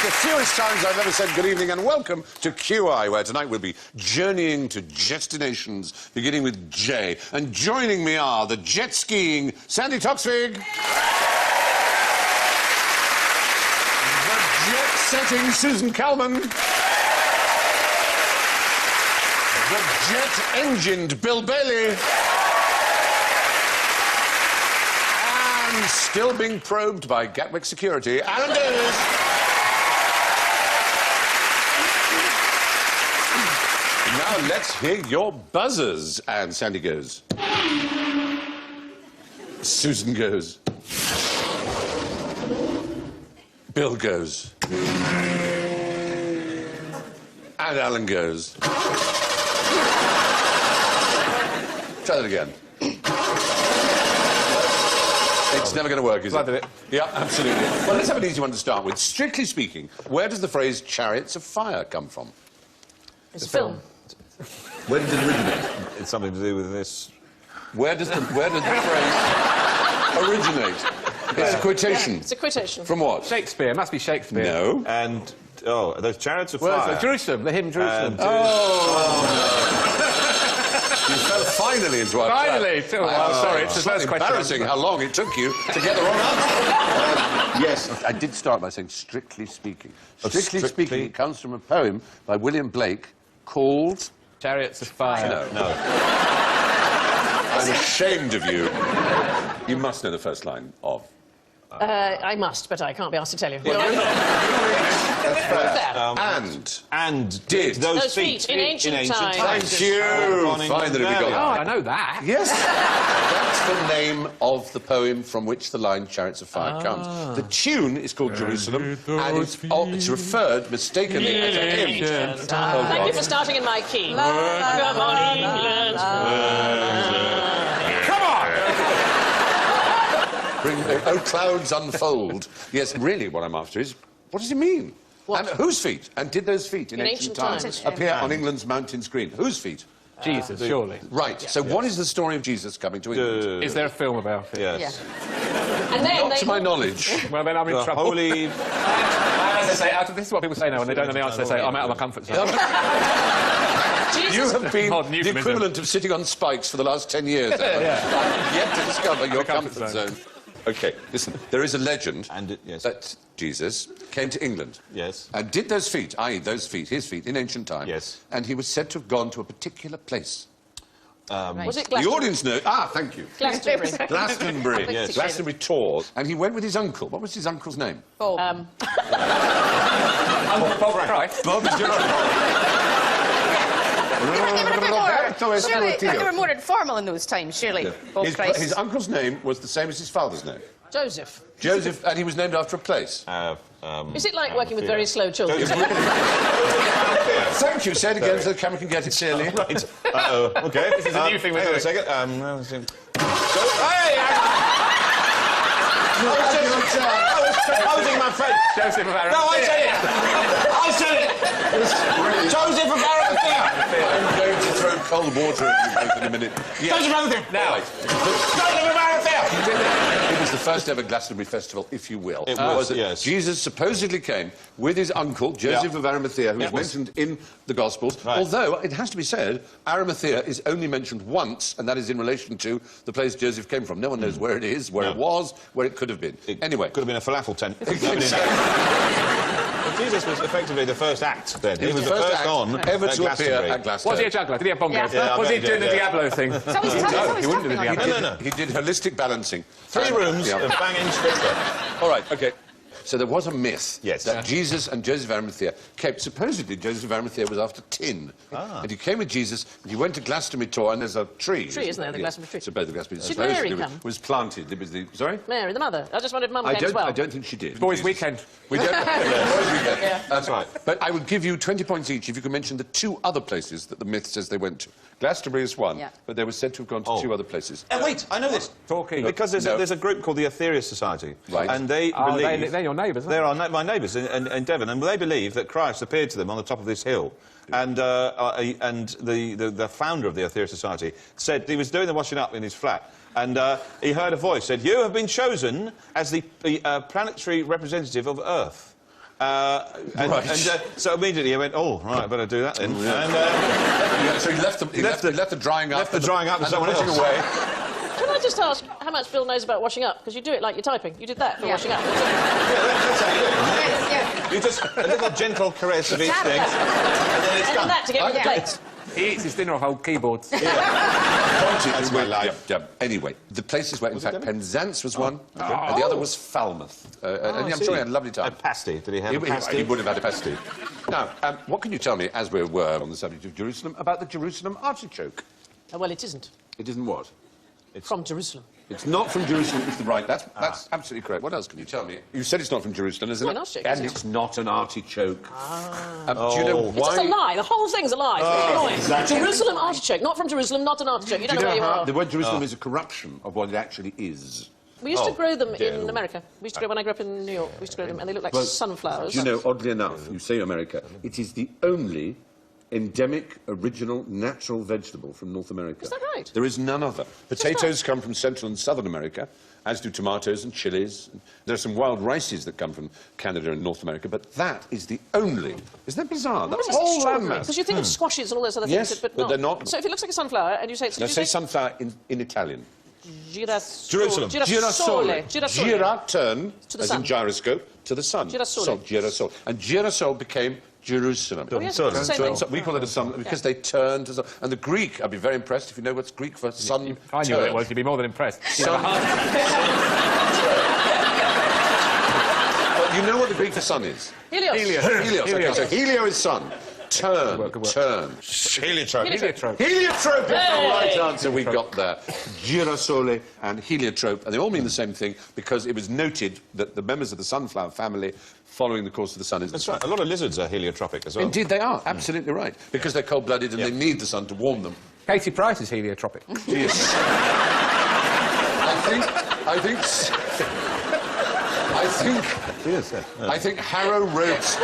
the fewest times I've ever said good evening and welcome to QI, where tonight we'll be journeying to destinations beginning with J. And joining me are the jet-skiing Sandy Toksvig, the jet-setting Susan Calman, the jet-engined Bill Bailey, and still being probed by Gatwick Security, Alan Davis. Now let's hear your buzzers. And Sandy goes. Susan goes. Bill goes. And Alan goes. Try that again. It's never going to work, is it? Yeah, absolutely. Well, let's have an easy one to start with. Strictly speaking, where does the phrase Chariots of Fire come from? It's a film. Where did it originate? It's something to do with this. Where does the phrase originate? It's a quotation. Yeah, it's a quotation. From what? Shakespeare. It must be Shakespeare. No. And, oh, those Chariots of Well, Fire. it's Jerusalem, the hymn Jerusalem. You fell finally into our trap. Finally! Sorry, it's the first question. Embarrassing how long it took you to get the wrong answer. Yes, I did start by saying strictly speaking. Strictly speaking, it comes from a poem by William Blake called... Chariots of Fire. No. I'm ashamed of you. You must know the first line of... I must, but I can't be asked to tell you. That's fair. And did those feet in ancient times. Thank you. Fine that we got that. Oh, I know that. Yes. That's the name of the poem from which the line Chariots of Fire comes. The tune is called Jerusalem, and it's referred mistakenly as a hymn. Thank you for starting in my key. Come on, England. Come on! Oh, clouds unfold. Yes, really what I'm after is, what does it mean? What? And whose feet? And did those feet in ancient times appear on England's mountain screen? Whose feet? Jesus, surely. Right, so what is the story of Jesus coming to England? Is there a film about it? Yes. And then Not to my knowledge. Well, then I'm in trouble. Holy... As I say, this is what people say now when they don't know the answer. They say, I'm out of my comfort zone. You have been Modern the euphemism. equivalent of sitting on spikes for the last 10 years. Yet to discover your comfort zone. OK, listen, there is a legend that Jesus came to England. Yes. And did those feet, i.e. those feet, his feet, in ancient times. Yes. And he was said to have gone to a particular place. was it The Glastonbury? audience knows... Ah, thank you. Glastonbury. Glastonbury. Yes. Glastonbury tour. And he went with his uncle. What was his uncle's name? Bob. Bob Christ. Bob is your Surely, they were more informal in those times, surely. Bob Christ. His uncle's name was the same as his father's name. Joseph. Joseph, and he was named after a place. Is it like working with very slow children? Thank you. Say it again so the camera can get it clearly. Right. OK. This is a new thing we're doing. Hang on a second. I was proposing my friend. Joseph of Arimathea. No, I said it! Joseph of Arimathea! I'm going to throw cold water at you both in a minute. Joseph of Arimathea! Now. Joseph of Arimathea! It was the first ever Glastonbury Festival, if you will. It was, yes. Jesus supposedly came with his uncle, Joseph of Arimathea, who is mentioned in the Gospels. Right. Although, it has to be said, Arimathea is only mentioned once, and that is in relation to the place Joseph came from. No one knows where it is, where it was, where it could have been. Anyway. Could have been a falafel tent. Jesus was effectively the first act then. He was the first on ever to appear at Glastonbury. Was he a juggler? Did he have bongos? Yeah. Was he doing the Diablo thing? No, he wouldn't have been Diablo. He did holistic balancing. 3 rooms of banging scripture. All right, OK. So there was a myth Yes. that Jesus and Joseph of Arimathea came... Supposedly, Joseph of Arimathea was after tin. And he came with Jesus, and he went to Glastonbury tour, and there's a tree. Isn't there, the Glastonbury tree? So both the Glastonbury Did Mary come? was planted. It was the... Sorry? Mary, the mother. I just wondered if Mum came as well. I don't think she did. Boys' weekend. We don't... Boys' weekend. Yeah. That's right. But I would give you 20 points each if you could mention the 2 other places that the myth says they went to. Glastonbury is one, but they were said to have gone to 2 other places. Wait, I know this. Talking. Because there's a group called the Aetherius Society. Right. And they believe... They're your neighbours, They're my neighbours in Devon, and they believe that Christ appeared to them on the top of this hill. And the founder of the Aetherius Society said he was doing the washing up in his flat, and he heard a voice said, "You have been chosen as the planetary representative of Earth." So immediately I went, oh, right, I better do that then. And, So he left the drying up. left the drying up to someone washing else. away. Can I just ask how much Bill knows about washing up? Because you do it like you're typing. You did that for washing up. That's how you do it, isn't it? Yes, You just a little gentle caress of each thing, and then it's And done. that to get rid of the plates. He eats his dinner off old keyboards. That's my life. Anyway, the places where, in fact, Penzance was one, and the other was Falmouth. And I'm sure he had a lovely time. A pasty. Did he have a He pasty? would have had a pasty. Now, what can you tell me, as we were on the subject of Jerusalem, about the Jerusalem artichoke? Oh, well, it isn't. It isn't what? From Jerusalem. It's not from Jerusalem, it's the right. That's absolutely correct. What else can you tell me? You said it's not from Jerusalem, isn't Not it? an artichoke, And is it? it's not an artichoke. Do you know It's just a why? lie. The whole thing's a lie. It's really annoying. exactly. Jerusalem artichoke. Not from Jerusalem, not an artichoke. You don't know where you are. The word Jerusalem is a corruption of what it actually is. We used to grow them dear. in America. We used to grow when I grew up in New York. We used to grow them, and they look like Well, sunflowers. Do you know, oddly enough, you say America, it is the only endemic, original, natural vegetable from North America. Is that right? There is none other. Potatoes come from Central and Southern America, as do tomatoes and chilies. There are some wild rices that come from Canada and North America, but that is the only. Isn't that bizarre? That That's whole extraordinary. landmass. Because you think of squashes and all those other Yes, things, but but they're not. So if it looks like a sunflower and you say it's... Now say sunflower in Italian. Jerusalem. Girasole. Gira, turn, To the as sun. in gyroscope, to the sun. Girasole. Girasole. And Girasole became Jerusalem. Oh, yes, it's the same thing. We call it a sun because they turned to sun. And the Greek, I'd be very impressed if you know what's Greek for sun. If I knew what it was, you'd be more than impressed. Sun. But you know what the Greek for sun is? Helios. Helios. Okay, so helio is sun. Turn. Good work. Turn. Heliotrope. Heliotrope. Heliotrope is the right Hey! answer we got there. Girasole and heliotrope, and they all mean the same thing because it was noted that the members of the sunflower family following the course of the sun is the That's sun. right. A lot of lizards are heliotropic as well. Indeed, they are. Absolutely right. Because they're cold-blooded and they need the sun to warm them. Katie Price is heliotropic. Yes. I think Harrow Road's...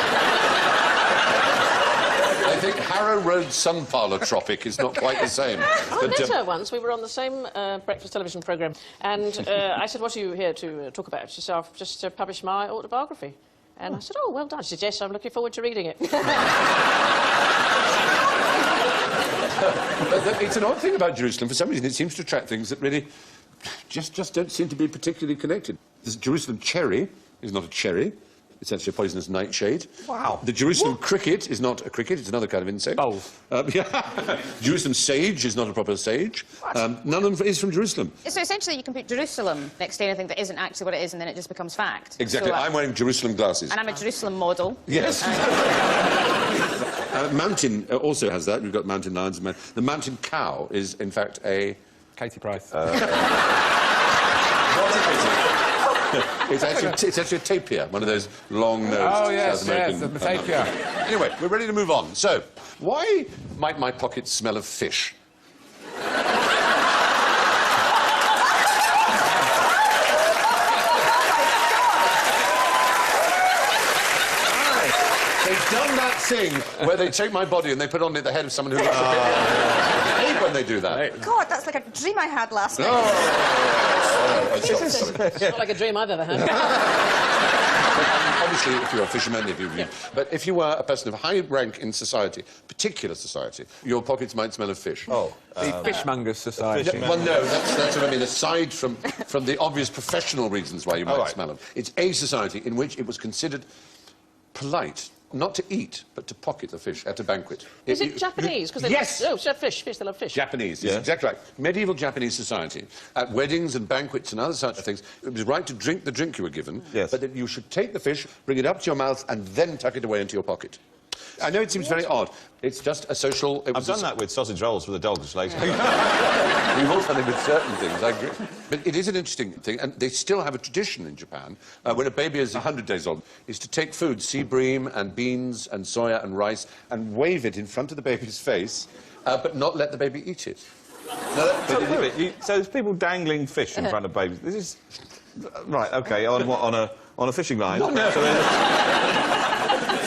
I think Harrow Road sun parlour tropic is not quite the same. I met her once. We were on the same breakfast television programme, and I said, "What are you here to talk about?" She said, "I've just published my autobiography." And I said, "Oh, well done." She said, "Yes, I'm looking forward to reading it." But it's an odd thing about Jerusalem. For some reason, it seems to attract things that really just don't seem to be particularly connected. The Jerusalem cherry is not a cherry. It's actually a poisonous nightshade. Wow. The Jerusalem cricket is not a cricket, it's another kind of insect. Voles. Yeah. Jerusalem sage is not a proper sage. None of them is from Jerusalem. So essentially you can put Jerusalem next to anything that isn't actually what it is and then it just becomes fact. Exactly. So, I'm wearing Jerusalem glasses. and I'm a Jerusalem model. Yes. Mountain also has that. We've got mountain lions. The mountain cow is, in fact, a... Katie Price. It's actually a tapir, one of those long-nosed Oh, yes, South American... yes, the tapir. Anyway, we're ready to move on. So, why might my pockets smell of fish? They've done that thing where they take my body and they put on it the head of someone who looks a bit... I hate when they do that. God, that's like a dream I had last night. It's not like a dream I've ever had. Obviously, if you're a fisherman, but if you were a person of high rank in society, particular society, your pockets might smell of fish. Oh. The Fishmongers Society. Well, no, that's what I mean. Aside from the obvious professional reasons why you might smell them, it's a society in which it was considered polite not to eat, but to pocket the fish at a banquet. Is it Japanese? Because Yes! Oh, fish. They love fish. Japanese, Yeah. yes, exactly right. Medieval Japanese society, at weddings and banquets and other such things, it was right to drink the drink you were given, Yes. but that you should take the fish, bring it up to your mouth, and then tuck it away into your pocket. I know it seems very odd. It's just a social... I've done that with sausage rolls for the dogs later. We've all done it with certain things, I agree. But it is an interesting thing, and they still have a tradition in Japan, when a baby is 100 days old, is to take food, sea bream and beans and soya and rice, and wave it in front of the baby's face, but not let the baby eat it. So there's people dangling fish in front of babies. This is... Right, OK, on what? On a fishing line? No, no. So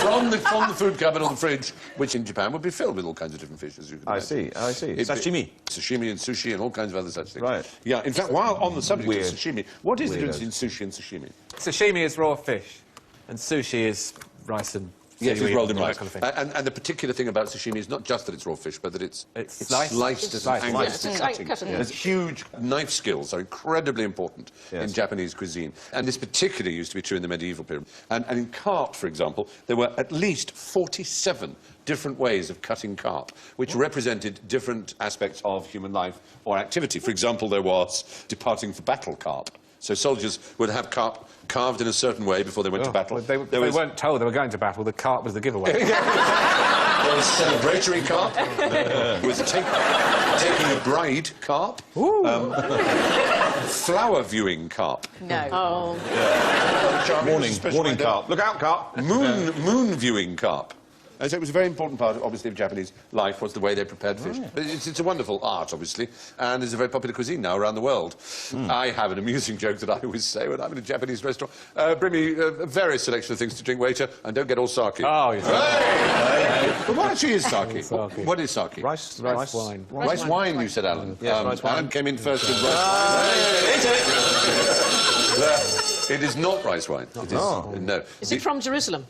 From the food cupboard or the fridge, which in Japan would be filled with all kinds of different fish, as you can imagine. I see. Sashimi. Sashimi and sushi and all kinds of other such things. Right. Yeah, in fact, while on the subject Weird. of sashimi, what is the Weirdos. difference between sushi and sashimi? Sashimi is raw fish, and sushi is rice and Yes, it's seaweed rolled in and all rice. that kind of thing. And the particular thing about sashimi is not just that it's raw fish, but that it's sliced. sliced It's as an angle. sliced. It's Sliced. cutting. Yeah. There's huge knife skills are incredibly important Yes. in Japanese cuisine. And this particularly used to be true in the medieval period. And in carp, for example, there were at least 47 different ways of cutting carp, which represented different aspects of human life or activity. For example, there was departing for battle carp. So soldiers would have carp carved in a certain way before they went to battle. Well, they weren't told they were going to battle. The carp was the giveaway. There was celebratory carp. There was taking a bride carp. Flower viewing carp. No. Oh, Warning carp. Look out, carp. Moon viewing carp. And so it was a very important part, obviously, of Japanese life, was the way they prepared fish. But it's a wonderful art, obviously, and it's a very popular cuisine now around the world. I have an amusing joke that I always say when I'm in a Japanese restaurant. Bring me a various selection of things to drink, waiter, and don't get all sake. Oh, yes. Hey! But what actually is sake? Sake. What is sake? Rice wine. Rice wine, you said, Alan. Yes, rice wine. Alan came in first with rice wine. It is not rice wine. It is, no. is it from Jerusalem?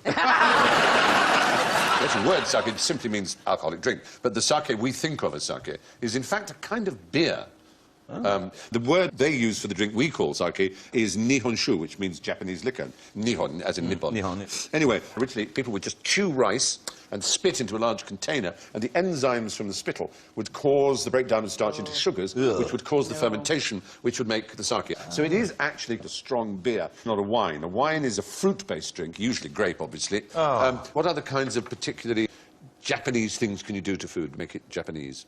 The word sake simply means alcoholic drink, but the sake we think of as sake is in fact a kind of beer. The word they use for the drink we call sake is nihonshu, which means Japanese liquor. Nihon, as in Nippon. Nihon, yes. Anyway, originally people would just chew rice and spit into a large container, and the enzymes from the spittle would cause the breakdown of starch into sugars, which would cause the fermentation, which would make the sake. So it is actually a strong beer, not a wine. A wine is a fruit-based drink, usually grape, obviously. What other kinds of particularly Japanese things can you do to food, make it Japanese?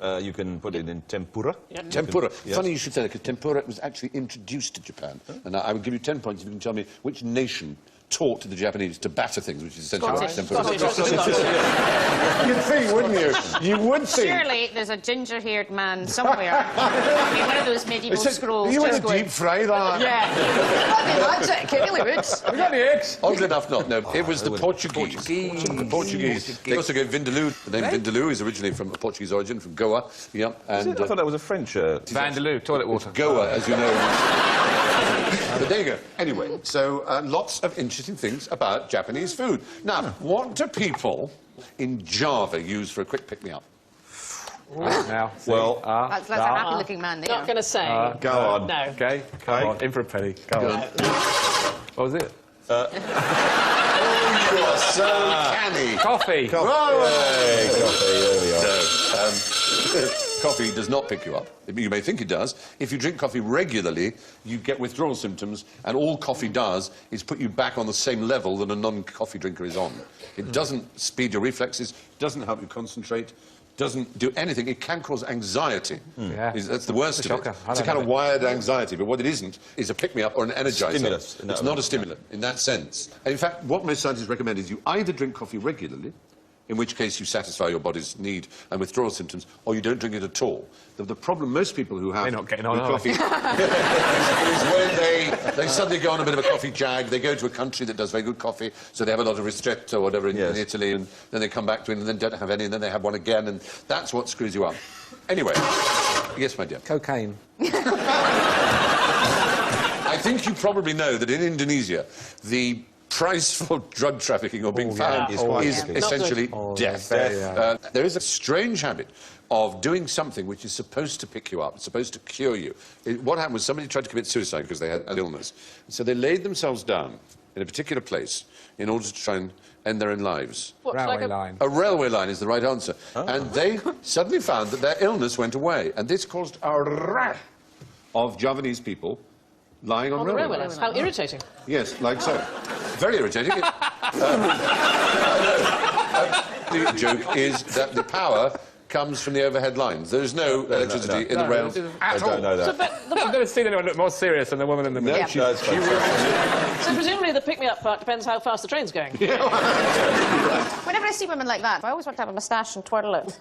You can put it in tempura. Tempura. Funny you should say that, because tempura was actually introduced to Japan. And I would give you 10 points if you can tell me which nation taught the Japanese to batter things, which is essentially what tempura is. You'd think, wouldn't you? You would think. Surely there's a ginger-haired man somewhere in one of those medieval scrolls. You would just going, deep fry that. yeah. That'd be magic, it really would. Have you got any eggs? Oddly enough, not. No, it was the Portuguese. The Portuguese. They also gave Vindaloo. The name Vindaloo is originally from a Portuguese origin, from Goa. Yeah, and I thought that was a French... Vandaloo, toilet water. Goa, as you know. But there you go. Anyway, so lots of interesting things about Japanese food. Now, what do people in Java use for a quick pick-me-up? Now, see. Well, That's a happy-looking man there. Not going to say. go on. No. Okay, come on, in for a penny. Go on. What was it? You are so canny. Coffee. Hey, coffee, there we are. Coffee does not pick you up. You may think it does. If you drink coffee regularly, you get withdrawal symptoms, and all coffee does is put you back on the same level that a non-coffee drinker is on. It doesn't speed your reflexes, doesn't help you concentrate, doesn't do anything. It can cause anxiety. Yeah. That's the worst It's of a it. shocker. I It's a don't kind of know. wired anxiety, but what it isn't is a pick-me-up or an energizer. Stimulus. It's not a stimulant in that sense. And in fact, what most scientists recommend is you either drink coffee regularly, in which case you satisfy your body's need and withdrawal symptoms, or you don't drink it at all. The problem most people who have They're not getting on, with are coffee is when they suddenly go on a bit of a coffee jag, they go to a country that does very good coffee, so they have a lot of ristretto or whatever in Italy, and then they come back to it and then don't have any, and then they have one again, and that's what screws you up. Anyway, yes, my dear. Cocaine. I think you probably know that in Indonesia, the price for drug trafficking or being found is essentially death. There is a strange habit of doing something which is supposed to pick you up, it's supposed to cure you. What happened was somebody tried to commit suicide because they had an illness. So they laid themselves down in a particular place in order to try and end their own lives. What's Railway like line. A railway line is the right answer. And they suddenly found that their illness went away. And this caused a rash of Javanese people lying on on the railway railway lines. lines. How irritating. Yes, like so. Very irritating. The joke is that the power comes from the overhead lines. There is no electricity in the rails at all. I don't know that. I've never seen anyone look more serious than the woman in the middle. Yeah. So presumably the pick-me-up part depends how fast the train's going. Whenever I see women like that, I always want to have a moustache and twirl it.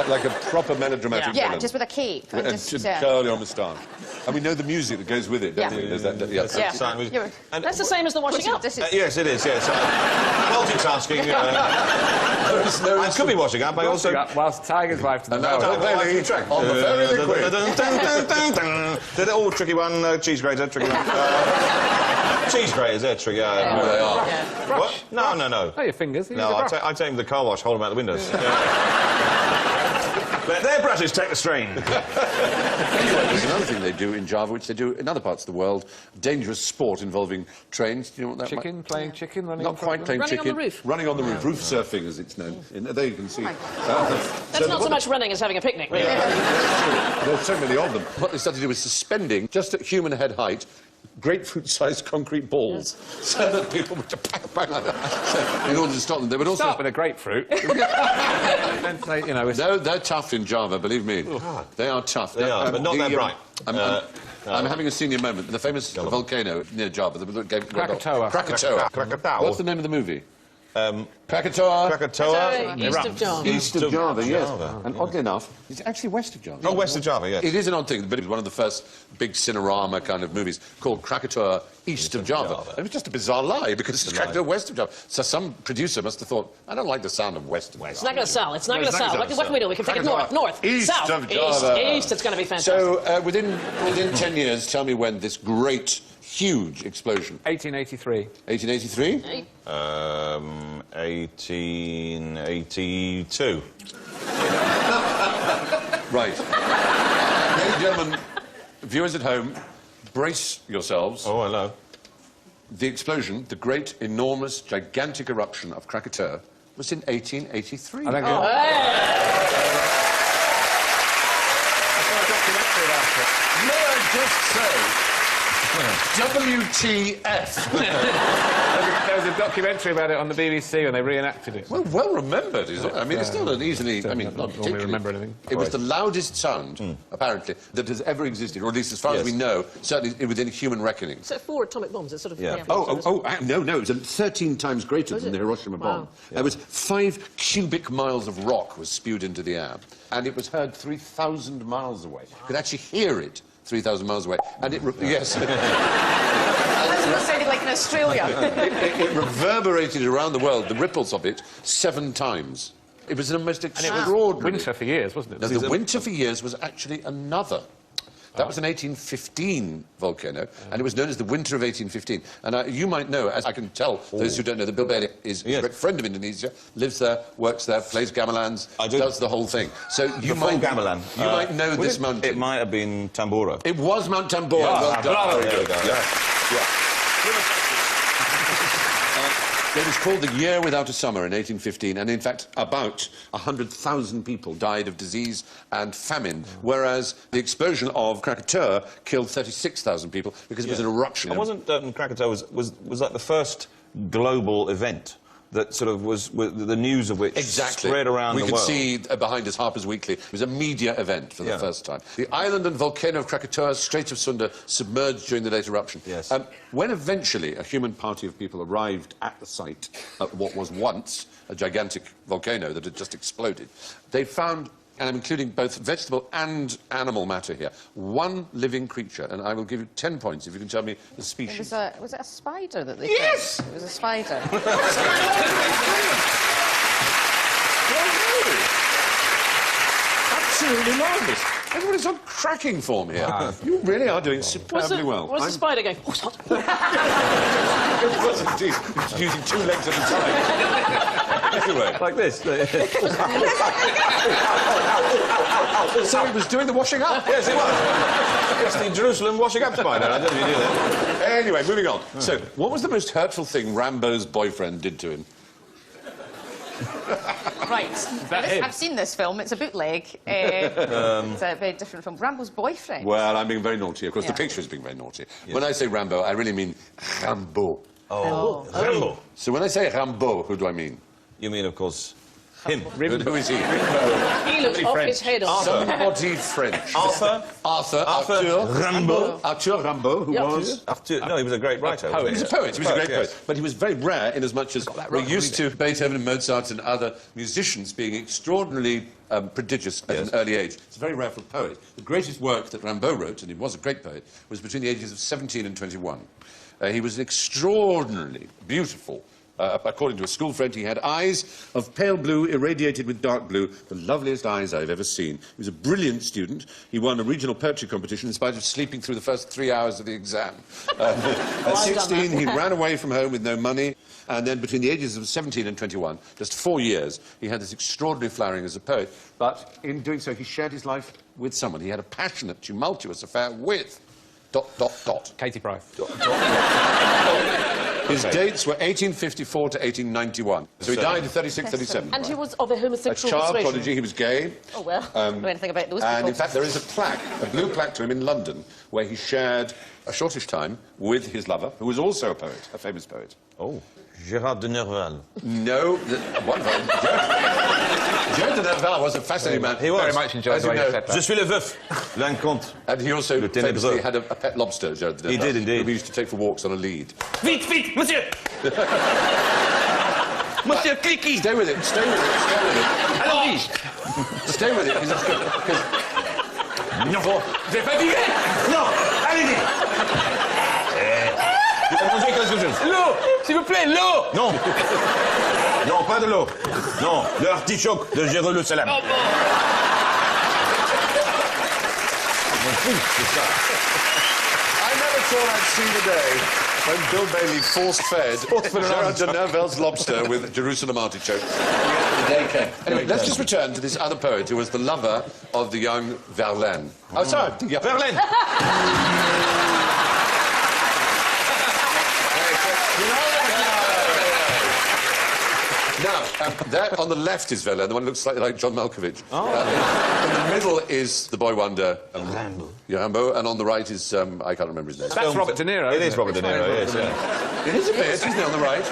Like a proper melodramatic Yeah, villain. just with a cape. And And just, curl your moustache. And we know the music that goes with it, don't Yeah. we? There's that, yes. Yeah. Simon, You're- and That's the same as the washing up. This is... yes, it is, yes. Multitasking. I could be washing up, I also... Whilst Tiger's wife to the And now railway. Tom Bailey on the very liquid. Did it all tricky one, cheese grater, tricky one. Cheese graters, they're tricky. There they are. What? No, no, no. Oh, your fingers. Use No, a brush. I'd take them to the car wash, hold them out the windows. Let their brushes take the strain. Anyway, there's another thing they do in Java, which they do in other parts of the world. Dangerous sport involving trains. Do you know what that Chicken, playing chicken, running Not in front quite playing Running on chicken. the roof. Running on the roof. Roof surfing, as it's known. There you can see. That's not so much running as having a picnic, really. There's so many of them. What they started to do was suspending, just at human head height, grapefruit-sized concrete balls, so that people would bang, bang like that. So, in order to stop them, they would also... Start with a grapefruit. Then say, you know, No, they're tough in Java, believe me. They are tough. They are, but not that bright. I'm having a senior moment. The famous volcano near Java. Krakatoa. Krakatoa. Krakatoa. What's the name of the movie? Krakatoa. Krakatoa. East of Java. East of Java, yes. Java. And oddly enough, it's actually west of Java. Oh, west of Java, yes. It is an odd thing, but it was one of the first big Cinerama kind of movies called Krakatoa East of Java. And it was just a bizarre lie, because it's Krakatoa West of Java. So some producer must have thought, I don't like the sound of West of Java. It's not going to sell. It's not going to sell. What can we do? We can take it Krakatoa. north, East south, of Java. east. It's going to be fantastic. So within 10 years, tell me when this great, huge explosion. 1883. 1883? 1882. Right. Ladies and gentlemen, viewers at home, brace yourselves. Oh, hello. The explosion, the great, enormous, gigantic eruption of Krakatoa, was in 1883. I don't get it. May I just say, WTF? There was a documentary about it on the BBC and they reenacted it. Well remembered, is it? I mean, it's not an easily... I mean, not normally particularly. remember anything. It was the loudest sound, apparently, that has ever existed, or at least as far as we know, certainly within human reckoning. So 4 atomic bombs. It's sort of... Yeah. No, it was 13 times greater than the Hiroshima bomb. Wow. There was 5 cubic miles of rock was spewed into the air, and it was heard 3,000 miles away. You could actually hear it 3,000 miles away, and it... yes. That sounded like in Australia. it reverberated around the world, the ripples of it, 7 times. It was the most extraordinary... Winter for years, wasn't it? Now, the winter for years was actually another. That was an 1815 volcano, and it was known as the Winter of 1815. And you might know, as I can tell those who don't know, that Bill Bailey is a great friend of Indonesia, lives there, works there, plays gamelans, does the whole thing. So you might gamelan. You might know this mountain. It might have been Tambora. It was Mount Tambora. Well done. There we go. It was called the Year Without a Summer in 1815, and in fact, about 100,000 people died of disease and famine, whereas the explosion of Krakatoa killed 36,000 people because it was an eruption. And wasn't Krakatoa was like the first global event that sort of was the news of which spread around the world? We could see behind us Harper's Weekly. It was a media event for the first time. The island and volcano of Krakatoa, Strait of Sunda, submerged during the late eruption. Yes. When eventually a human party of people arrived at the site of what was once a gigantic volcano that had just exploded, they found, and I'm including both vegetable and animal matter here, 1 living creature, and I will give you 10 points if you can tell me the species. Was it a spider that they Yes! found? It was a spider. Absolutely marvellous. Everybody's on cracking form here. You really are doing superbly well. What's the spider going? It was indeed. It was using 2 legs at a time. Anyway. Like this. So he was doing the washing up. Yes, it was. It's the Jerusalem washing up spider. I don't know if you knew that. Anyway, moving on. So, what was the most hurtful thing Rambo's boyfriend did to him? Right. him? I've seen this film. It's a bootleg. It's a very different film. Rambo's boyfriend. Well, I'm being very naughty. Of course, the picture is being very naughty. When I say Rambo, I really mean Rambo. Oh, Rambo. So when I say Rambo, who do I mean? You mean, of course, him. Who is he? He looks off his head on. Somebody French. Arthur Arthur Rambo. Arthur Rambo, who was... No, he was a great writer. He was a poet. He was a great yes. poet. But he was very rare in as much as we're used to Beethoven and Mozart and other musicians being extraordinarily prodigious at an early age. It's very rare for a poet. The greatest work that Rimbaud wrote, and he was a great poet, was between the ages of 17 and 21. He was an extraordinarily beautiful according to a school friend, he had eyes of pale blue irradiated with dark blue, the loveliest eyes I've ever seen. He was a brilliant student. He won a regional poetry competition in spite of sleeping through the first 3 hours of the exam. At 16, he ran away from home with no money. And then between the ages of 17 and 21, just 4 years, he had this extraordinary flowering as a poet. But in doing so, he shared his life with someone. He had a passionate, tumultuous affair with... ... Katie Price. His dates were 1854 to 1891. So he died in 36, 37. And he was of a A homosexual child persuasion. prodigy, he was gay. Oh, well. I don't know anything about those And people. in fact, there is a plaque, a blue plaque to him in London, where he shared a shortish time with his lover, who was also a poet, a famous poet. Oh, Gérard de Nerval. No, Gérard de Nerval was a fascinating man. He was. Very much enjoyed As the you way know, you said that. Je suis le veuf, l'un compte. And he also Le ténébreux. famously had a pet lobster, Gérard de Nerval. He did indeed. Who we used to take for walks on a lead. Vite, vite, monsieur! Monsieur Clicky! Stay with it, stay with it, stay with it. Allons-y! Stay with it, because... Non! Vous êtes fatigué? Non! Allez-y! Mangez quelque chose. L'eau! S'il vous plaît, l'eau! Non. Non, pas de l'eau. Non, de l'artichoke de Jérôme Le Salam. Oh, bon. I never thought I'd see the day when Bill Bailey force-fed Gérard de Nerval's lobster with Jerusalem artichoke. The day came. Anyway, let's just return to this other poet who was the lover of the young Verlaine. Oh, sorry, Verlaine. Now, that on the left is Verlaine, the one who looks slightly like John Malkovich. Oh. In the middle is the boy wonder, Rimbaud, and on the right is, I can't remember his name. That's Robert De Niro. It is Robert De Niro, yes, yeah. It is a bit, isn't it, on the right?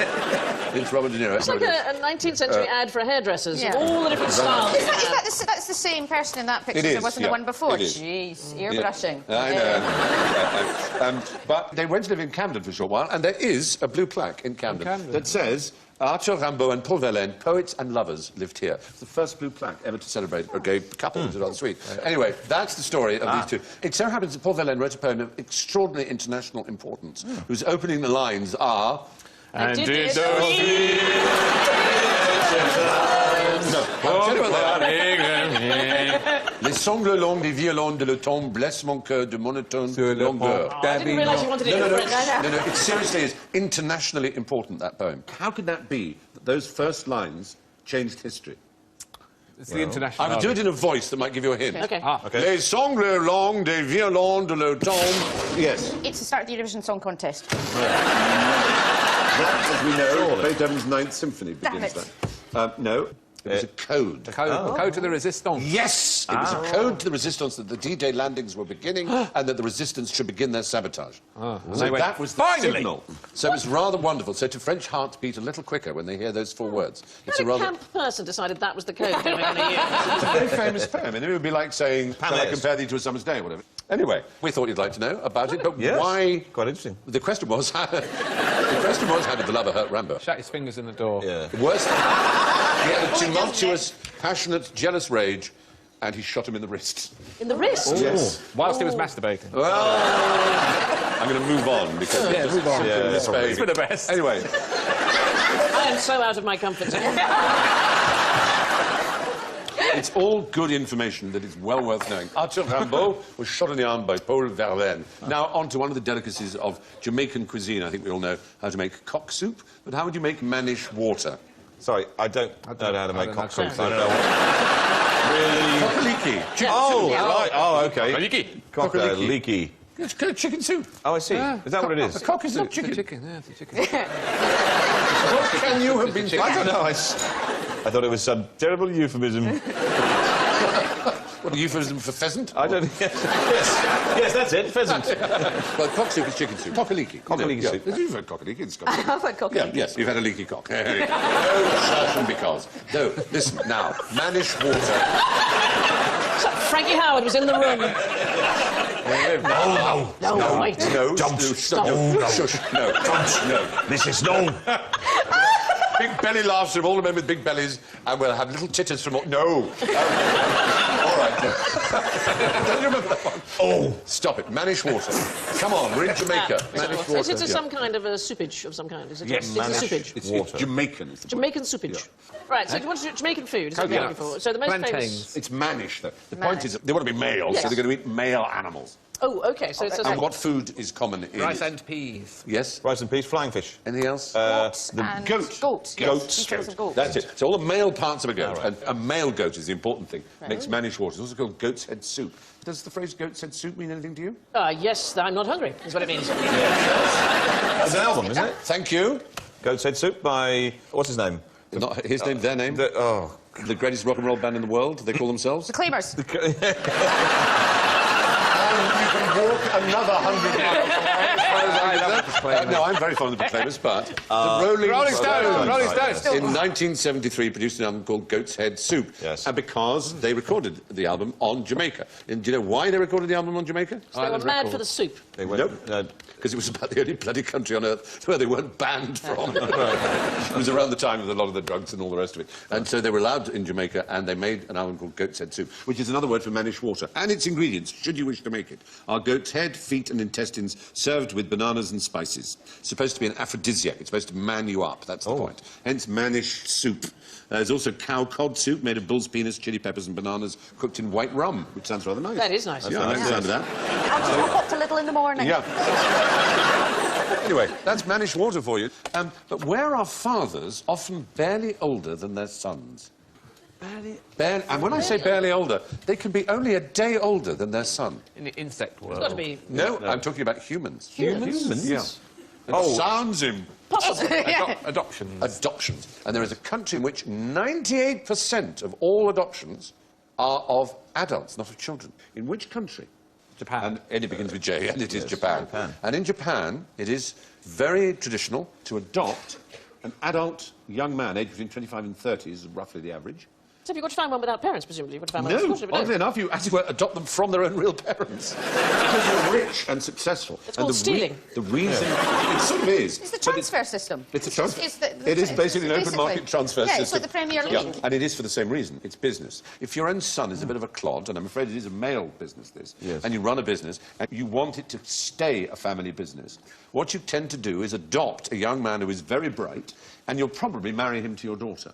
It's Robert De Niro. It's like a 19th century ad for hairdressers. Yeah. All the different styles. That's the same person in that picture It as is, there was in yeah, the one before? it is. Jeez, ear-brushing. I know. But they went to live in Camden for a short while, and there is a blue plaque in Camden, that says Arthur Rimbaud and Paul Verlaine, poets and lovers, lived here. It's the first blue plaque ever to celebrate a gay couple, which is rather sweet. Anyway, that's the story of these two. It so happens that Paul Verlaine wrote a poem of extraordinary international importance, whose opening lines are... And did this No, I'll tell you what they are. Les sangles longues des violons de l'automne blessent mon cœur de monotone longueur. Oh, I didn't realise you wanted it in French. No, it seriously is internationally important, that poem. How could that be that those first lines changed history? It's the international. I will do it in a voice that might give you a hint. Okay. Les sangles longues des violons de l'automne. Yes. It's the start of the Eurovision Song Contest. That, as we know, Beethoven's Ninth Symphony begins Damn that. No, it was a code. The code to the resistance. Yes! It was a code to the resistance that the D-Day landings were beginning and that the resistance should begin their sabotage. So they went, that was the signal. So it was rather wonderful. So to French hearts beat a little quicker when they hear those four words. It's a What rather... camp person decided that was the code they were going to use? It's a very famous poem, and it would be like saying, "Shall I compare thee to a summer's day," or whatever. Anyway, we thought you'd like to know about it, but Yes. why... Quite interesting. The question was, how did the lover hurt Rimbaud? Shut his fingers in the door. Yeah. Worse, he had a tumultuous, passionate, jealous rage, and he shot him in the wrist. In the wrist? Yes. Whilst he was masturbating. Well, I'm going to move on because move on. this baby. It's for the best. Anyway, I am so out of my comfort zone. it's all good information that is well worth knowing. Arthur Rimbaud was shot in the arm by Paul Verlaine. Now, on to one of the delicacies of Jamaican cuisine. I think we all know how to make cock soup, but how would you make manish water? Sorry, I don't know how to make cock soup. cock I don't know what... Really? Cock-a-leaky. Oh, right. Oh, OK. Leaky. Cock-a-leaky. It's chicken soup. Oh, I see. Is that what it is? A cock is a chicken. Chicken, yeah, it's a chicken. What can you have been thinking? I don't know. I thought it was some terrible euphemism. What, a euphemism for pheasant? I don't... Yes, that's it. Pheasant. Well, cock soup is chicken soup. Cock-a-leaky. Cock-a-leaky soup. You've had cock-a-leaky in Scotland. I've had cock. Yeah, yes, you've had a leaky cock. No, certain because. No, listen, now, manish water. Frankie Howard was in the room. No, wait. No, Stop. no, shush, no, no. Mrs. No. Big belly laughs from all the men with big bellies, and we'll have little titters from all... No. All right. Don't you remember that one? Oh. Stop it. Manish water. Come on, we're in Jamaica. Manish water. Is it some kind of a soupage of some kind? Is it Yes, it's a manish. soupage. It's Jamaican. Is the Jamaican soupage. Right, so you want to do Jamaican food, is what you're looking for. So the most famous... Plantains. It's mannish, though. The point is, they want to be male, Yes. so they're going to eat male animals. Oh, OK, so it's a... And what food is common in Rice it? and peas. Yes? Rice and peas, flying fish. Anything else? And goat. Goat. Goats. Details of goat. That's it. So all the male parts of a goat, right. and a male goat is the important thing. Makes mannish water. It's also called goat's head soup. Does the phrase goat's head soup mean anything to you? Yes, I'm not hungry, is what it means. It's an album, isn't it? Thank you. Goat's Head Soup by... What's his name? Not his name, their name. Oh. The greatest rock and roll band in the world, they call themselves. The Claimers. You can walk another 100 miles. No, I'm very fond of the Proclaimers, but the Rolling Stones. Rolling Stones. in 1973 produced an album called Goat's Head Soup. Yes. And because they recorded the album on Jamaica. And do you know why they recorded the album on Jamaica? They were mad for the soup. They went, Because it was about the only bloody country on earth where they weren't banned from. It was around the time of a lot of the drugs and all the rest of it. And so they were allowed in Jamaica, and they made an album called Goat's Head Soup, which is another word for mannish water. And its ingredients, should you wish to make it, are goat's head, feet and intestines served with bananas and spices. It's supposed to be an aphrodisiac. It's supposed to man you up. That's the point. Hence mannish soup. There's also cow cod soup made of bull's penis, chili peppers and bananas cooked in white rum, which sounds rather nice. That is nice. Yeah, I like the sound of that. I'll just pop up to Lidl in the morning. Yeah. Anyway, that's mannish water for you. But where are fathers often barely older than their sons? Barely. And when I say barely older, they can be only a day older than their son. In the insect world. It's got to be... No, I'm talking about humans. Humans? Yeah. It sounds impossible. Adoptions. Adoptions. And there is a country in which 98% of all adoptions are of adults, not of children. In which country? Japan. And it begins with J, and it is Japan. Japan. And in Japan, it is very traditional to adopt an adult young man, aged between 25 and 30 is roughly the average. So you've got to find one without parents, presumably. You've got to find one No, without oddly enough, you, as it were, adopt them from their own real parents. Because you're rich and successful. It's called stealing. The reason... It sort of is. It's the but transfer system. It's a transfer. It's It is basically an open market transfer system. Yeah, it's like the Premier League. Yeah, and it is for the same reason. It's business. If your own son is a bit of a clod, and I'm afraid it is a male business, this, and you run a business, and you want it to stay a family business, what you tend to do is adopt a young man who is very bright, and you'll probably marry him to your daughter.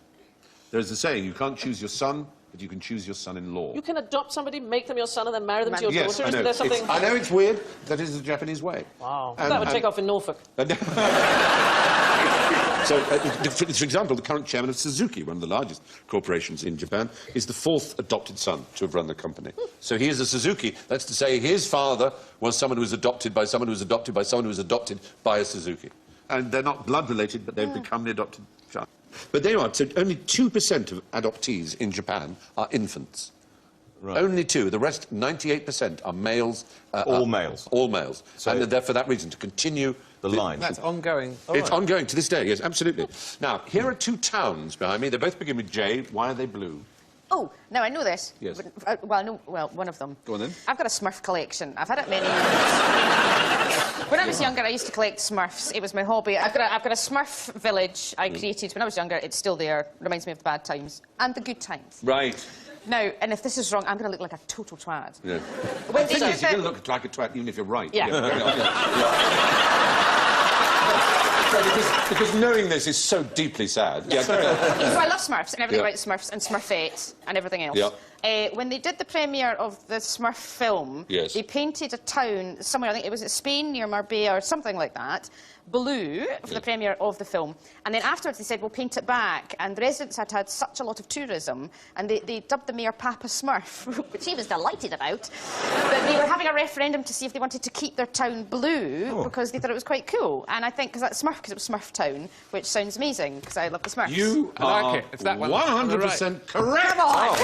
There's a saying, you can't choose your son, but you can choose your son-in-law. You can adopt somebody, make them your son, and then marry them to your Yes, daughter? I know. Isn't there something... I know it's weird. That is the Japanese way. Wow. That would take off in Norfolk. So, for example, the current chairman of Suzuki, one of the largest corporations in Japan, is the fourth adopted son to have run the company. So he is a Suzuki. That's to say his father was someone who was adopted by someone who was adopted by someone who was adopted by a Suzuki. And they're not blood-related, but they've become the adopted child. But there you are. So only 2% of adoptees in Japan are infants. Right. Only 2. The rest, 98%, are males. All males? All males. So and they're for that reason, to continue... The line. That's ongoing. It's ongoing to this day, yes, absolutely. Now, here are 2 towns behind me. They both begin with J. Why are they blue? Oh, now I know this. Yes. Well, one of them. Go on then. I've got a Smurf collection. I've had it many years. When I was younger, I used to collect Smurfs. It was my hobby. I've got a Smurf village I created when I was younger. It's still there. Reminds me of the bad times and the good times. Right. Now, and if this is wrong, I'm going to look like a total twat. Yeah. When The they thing did is, you're the- going to look like a twat even if you're right. Yeah. Carry on, So because knowing this is so deeply sad. Yeah, carry on. So I love Smurfs and everything Yeah. about Smurfs and Smurfette and everything else. Yeah. When they did the premiere of the Smurf film, Yes. they painted a town somewhere, I think it was Spain near Marbella or something like that, blue for the premiere of the film. And then afterwards they said, we'll paint it back. And the residents had had such a lot of tourism, and they dubbed the mayor Papa Smurf, which he was delighted about. But they were having a referendum to see if they wanted to keep their town blue because they thought it was quite cool. And I think, because that's Smurf, because it was Smurf Town, which sounds amazing, because I love the Smurfs. You I like are it. It's that one on the 100% correct. Come on!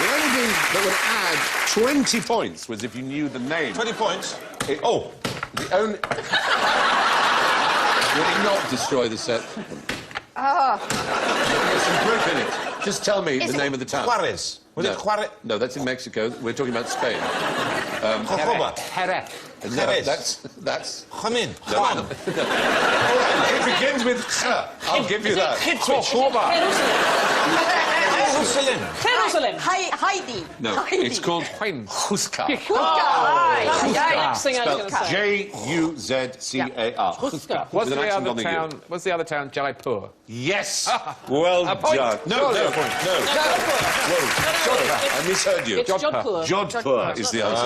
The only thing that would add 20 points was if you knew the name. 20 points? The only... Would it not destroy the set? There's some proof in it. Just tell me the name of the town. Juarez. Was it Juarez? No, that's in Mexico. We're talking about Spain. Jojoba. Jerez. No, Jerez. that's... Juan. Juan. It begins with Ch. I'll give you that. Jojoba. Jerusalem. Jerusalem. Jerusalem. Heidi. No, Heidi. it's called Huskar. That's the next thing I was going to say. J-U-Z-C-A-R. Huskar. What's With an the accent other on the U. town? What's the other town? Jaipur. Yes. Well point. done. No. Whoa. I misheard you. It's Jodhpur. Jodhpur is the answer.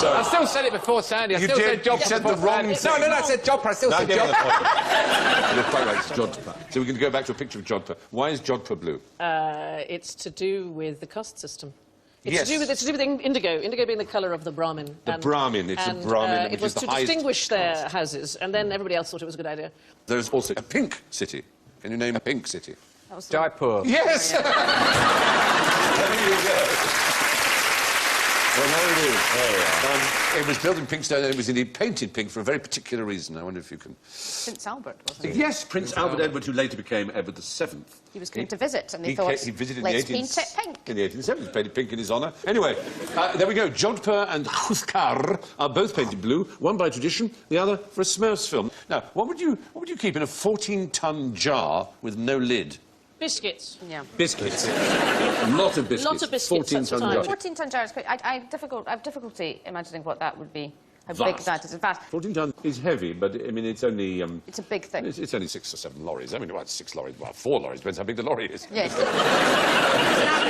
I still said it before Sandy. I You still did. said Jodhpur. You said the before wrong Sandy. thing. No, I said Jodhpur. I still No, said give him the Jodhpur. point. You're quite right, it's Jodhpur. So we're going to go back to a picture of Jodhpur. Why is Jodhpur blue? It's to do with the caste system. It's Yes. to do with indigo. Indigo being the colour of the Brahmin. The Brahmin, it's a Brahmin, which it was is the to highest distinguish their caste. houses, and then everybody else thought it was a good idea. There's also a pink city. Can you name a pink city? Jaipur. Yes! There you go. Well, there it is. It was built in pink stone and it was indeed painted pink for a very particular reason. I wonder if you can... Prince Albert, wasn't it? Yes, Prince Albert Edward, who later became Edward VII. He was coming to visit, and they thought, He visited let's in the paint it pink. In the 1870s, painted pink in his honour. Anyway, there we go. Jodhpur and Huskar are both painted blue, one by tradition, the other for a Smurfs film. Now, what would you keep in a 14-ton jar with no lid? Biscuits. Yeah. Biscuits. A lot of biscuits. Lot of biscuits, that's what 14-ton I jar. would. 14-ton jar is quite... I have difficulty imagining what that would be. How Vast. big that is. Vast. 14 ton is heavy, but I mean, it's only... It's a big thing. It's only 6 or 7 lorries. I mean, well, 6 lorries, well, 4 lorries, depends how big the lorry is. Yes.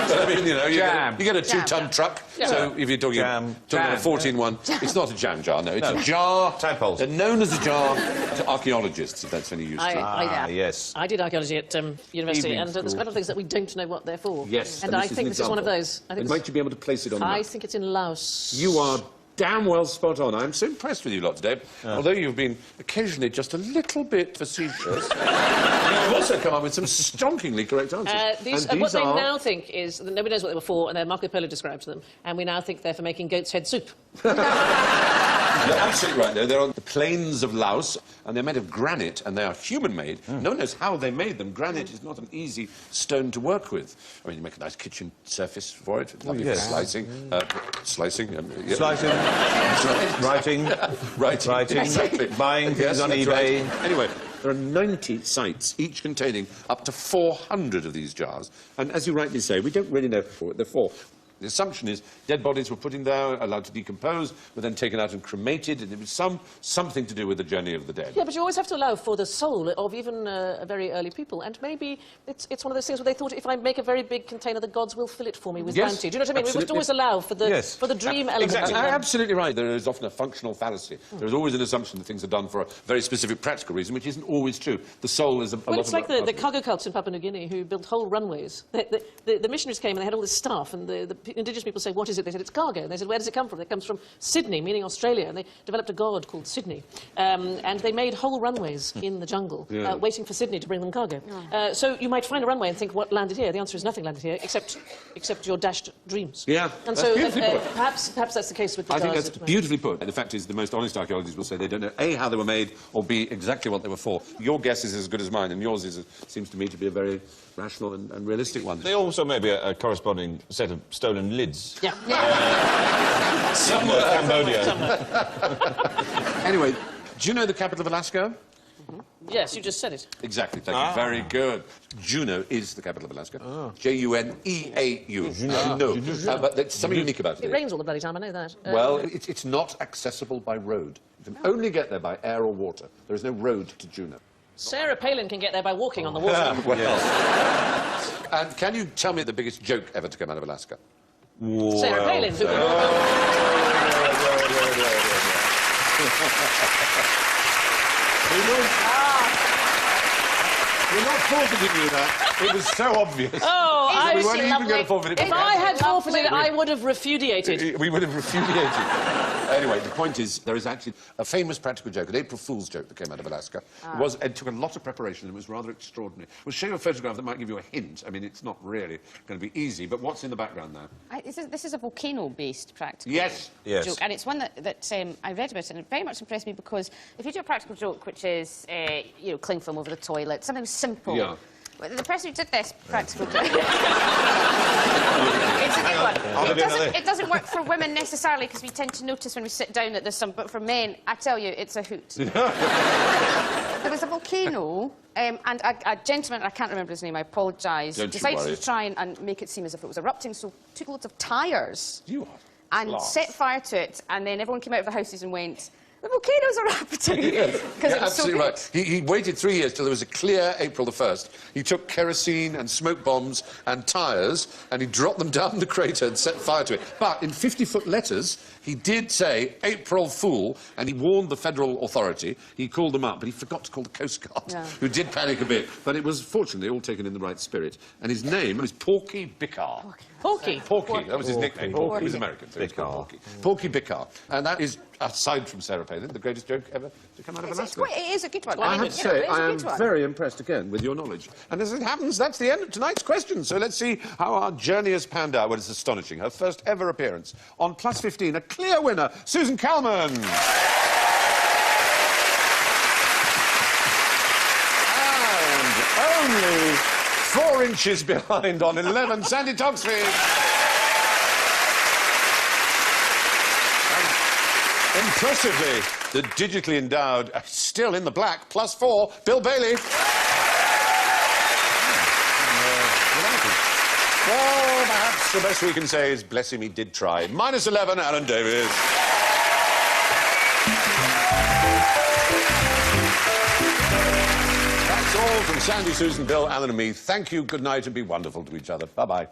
But I mean, you know, you Jam. get a Jam, 2-ton yeah. truck, so if you're talking Jam. a 14 Jam. one, it's not a jam jar, no, it's a jar. Tadpoles. They're known as a jar to archaeologists, if that's any use to you. Yes. I did archaeology at university, Evening and there's school. quite a lot of things that we don't know what they're for. Yes, and this I is think an this is one of example. those. I think, And might you be able to place it on the I map? think it's in Laos. You are damn well spot on. I'm so impressed with you lot today. Although you've been occasionally just a little bit facetious, you've also come up with some stonkingly correct answers. What they now think is that nobody knows what they were for, and then Marco Polo describes them, and we now think they're for making goat's head soup. You're absolutely right, though. They're on the plains of Laos, and they're made of granite, and they are human-made. No one knows how they made them. Granite is not an easy stone to work with. I mean, you make a nice kitchen surface for it. It's lovely for slicing. Slicing. Yeah. Slicing. Writing. Writing. Exactly. Buying things Yes, on that's eBay. right. Anyway, there are 90 sites, each containing up to 400 of these jars. And as you rightly say, we don't really know what they're for. The assumption is dead bodies were put in there, allowed to decompose, were then taken out and cremated, and it was something to do with the journey of the dead. Yeah, but you always have to allow for the soul of even very early people. And maybe it's one of those things where they thought, if I make a very big container, the gods will fill it for me with Yes, bounty. Do you know what I mean? We must absolutely. always allow for the dream element. exactly. in them. Absolutely right. There is often a functional fallacy. There is always an assumption that things are done for a very specific practical reason, which isn't always true. The soul is a Well, lot it's of like the cargo cults in Papua New Guinea who built whole runways. The missionaries came and they had all this stuff, and the indigenous people say, what is it? They said, it's cargo. And they said, where does it come from? It comes from Sydney, meaning Australia. And they developed a god called Sydney. And they made whole runways in the jungle, waiting for Sydney to bring them cargo. So you might find a runway and think, what landed here? The answer is nothing landed here, except your dashed dreams. Yeah, And that's so beautifully put. perhaps that's the case with the I think jars that's at the moment. beautifully put. And the fact is, the most honest archaeologists will say they don't know, A, how they were made, or B, exactly what they were for. Your guess is as good as mine, and yours seems to me to be a very rational and realistic one. They also may be a corresponding set of stolen lids. Yeah. Somewhere. Cambodia. Anyway, do you know the capital of Alaska? Yes, you just said it. Exactly, thank you. Very good. Juneau is the capital of Alaska. Juneau. Juneau. But there's something unique about It it. rains all the bloody time, I know that. Well, it's not accessible by road. You can only get there by air or water. There is no road to Juneau. Sarah Palin can get there by walking on the water. And can you tell me the biggest joke ever to come out of Alaska? Sarah Palin. We're not forfeiting you that. It was so obvious. Oh, I we weren't even going to forfeit it. If I had forfeited, I would have repudiated. We would have repudiated. Anyway, the point is, there is actually a famous practical joke, an April Fool's joke that came out of Alaska. It took a lot of preparation and it was rather extraordinary. We'll show you a photograph that might give you a hint. I mean, it's not really going to be easy, but what's in the background now? This is a volcano-based practical Yes. joke, and it's one that I read about, and it very much impressed me because if you do a practical joke, which is, you know, cling film over the toilet, something simple. Yeah. Well, the person who did this practical joke... it's a good one. It doesn't work for women necessarily, because we tend to notice when we sit down that there's some... But for men, I tell you, it's a hoot. There was a volcano, and a gentleman, I can't remember his name, I apologise, Don't you decided worry. to try and make it seem as if it was erupting, so took loads of tyres You are. and class. set fire to it, and then everyone came out of the houses and went, the volcano's erupting! Because it was so absolutely good. right. He waited 3 years till there was a clear April the 1st. He took kerosene and smoke bombs and tyres and he dropped them down the crater and set fire to it. But in 50-foot letters, he did say April Fool, and he warned the federal authority. He called them up, but he forgot to call the Coast Guard, Yeah. who did panic a bit. But it was fortunately all taken in the right spirit. And his name was Porky Bicar. Porky. Porky, that was his nickname. Porky. He was American, so he was called Bicar. Porky. Porky Bicar. And that is, aside from Sarah Palin, the greatest joke ever to come out of Alaska. It is a good one. I mean, have to you know, say, it is a I am good one. very impressed again with your knowledge. And as it happens, that's the end of tonight's question. So let's see how our journey has panned out. Well, it's astonishing. Her first ever appearance on Plus 15, a clear winner, Susan Calman. And only 4 inches behind on 11, Sandy Toxford. Impressively, the digitally endowed, still in the black, +4, Bill Bailey. Well, perhaps the best we can say is, bless him, he did try. -11, Alan Davies. That's all from Sandy, Susan, Bill, Alan and me. Thank you, good night, and be wonderful to each other. Bye-bye.